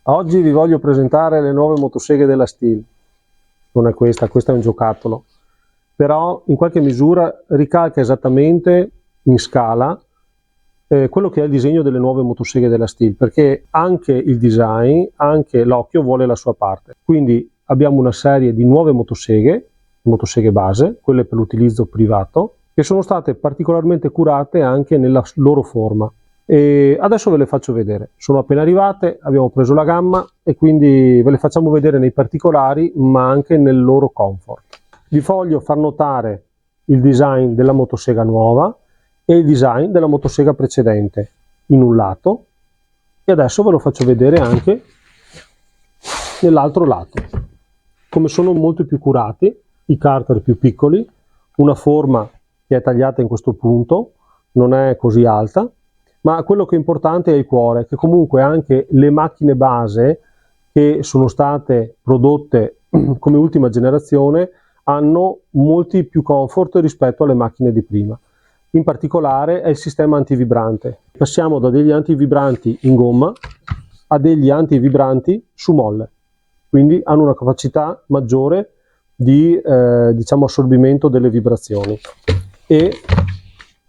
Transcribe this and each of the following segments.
Oggi vi voglio presentare le nuove motoseghe della Stihl. Non è questa è un giocattolo, però in qualche misura ricalca esattamente in scala quello che è il disegno delle nuove motoseghe della Stihl, perché anche il design, anche l'occhio vuole la sua parte. Quindi abbiamo una serie di nuove motoseghe base, quelle per l'utilizzo privato, che sono state particolarmente curate anche nella loro forma. E adesso ve le faccio vedere, sono appena arrivate, abbiamo preso la gamma e quindi ve le facciamo vedere nei particolari ma anche nel loro comfort. Vi voglio far notare il design della motosega nuova e il design della motosega precedente in un lato e adesso ve lo faccio vedere anche nell'altro lato, come sono molto più curati, i carter più piccoli, una forma che è tagliata in questo punto, non è così alta. Ma quello che è importante è il cuore, che comunque anche le macchine base che sono state prodotte come ultima generazione hanno molti più comfort rispetto alle macchine di prima. In particolare è il sistema antivibrante. Passiamo da degli antivibranti in gomma a degli antivibranti su molle, quindi hanno una capacità maggiore di assorbimento delle vibrazioni. E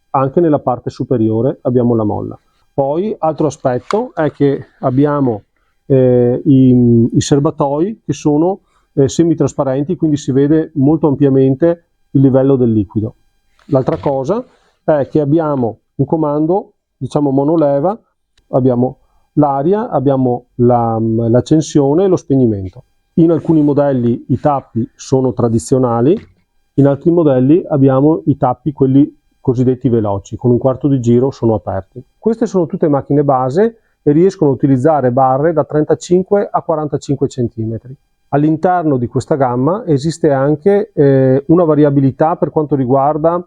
anche nella parte superiore abbiamo la molla. Poi altro aspetto è che abbiamo i serbatoi che sono semitrasparenti, quindi si vede molto ampiamente il livello del liquido. L'altra cosa è che abbiamo un comando monoleva, abbiamo l'aria, abbiamo l'accensione e lo spegnimento. In alcuni modelli i tappi sono tradizionali, in altri modelli abbiamo i tappi quelli cosiddetti veloci, con un quarto di giro sono aperti. Queste sono tutte macchine base e riescono a utilizzare barre da 35 a 45 cm. All'interno di questa gamma esiste anche una variabilità per quanto riguarda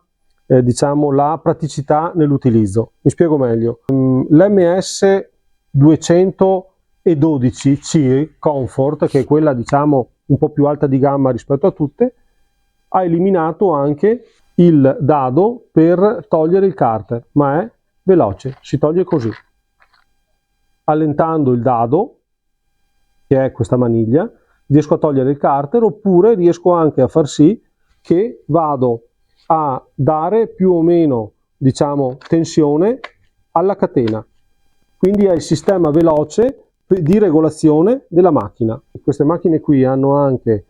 la praticità nell'utilizzo. Mi spiego meglio. L'MS 212C Comfort, che è quella un po' più alta di gamma rispetto a tutte, ha eliminato anche il dado per togliere il carter, ma è veloce, si toglie così. Allentando il dado, che è questa maniglia, riesco a togliere il carter, oppure riesco anche a far sì che vado a dare più o meno, tensione alla catena. Quindi è il sistema veloce di regolazione della macchina. Queste macchine qui hanno anche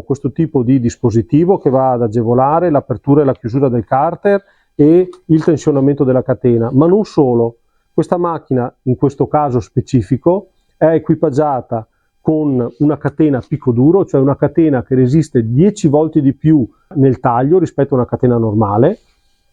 questo tipo di dispositivo che va ad agevolare l'apertura e la chiusura del carter e il tensionamento della catena, ma non solo. Questa macchina, in questo caso specifico, è equipaggiata con una catena picco duro, cioè una catena che resiste 10 volte di più nel taglio rispetto a una catena normale,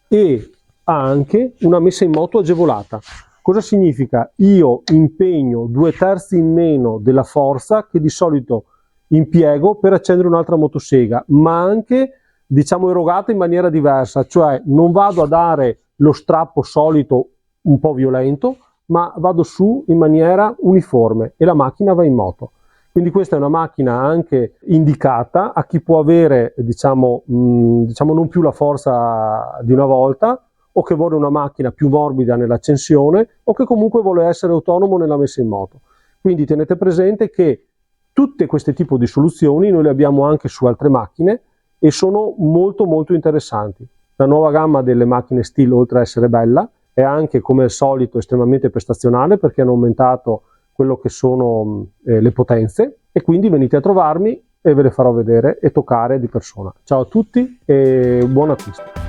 e ha anche una messa in moto agevolata. Cosa significa? Io impegno 2/3 in meno della forza che di solito impiego per accendere un'altra motosega, ma anche erogata in maniera diversa, cioè non vado a dare lo strappo solito un po' violento, ma vado su in maniera uniforme e la macchina va in moto. Quindi questa è una macchina anche indicata a chi può avere non più la forza di una volta, o che vuole una macchina più morbida nell'accensione, o che comunque vuole essere autonomo nella messa in moto. Quindi tenete presente che tutte queste tipi di soluzioni noi le abbiamo anche su altre macchine e sono molto molto interessanti. La nuova gamma delle macchine Stihl, oltre a essere bella, è anche come al solito estremamente prestazionale, perché hanno aumentato quello che sono le potenze, e quindi venite a trovarmi e ve le farò vedere e toccare di persona. Ciao a tutti e buon acquisto!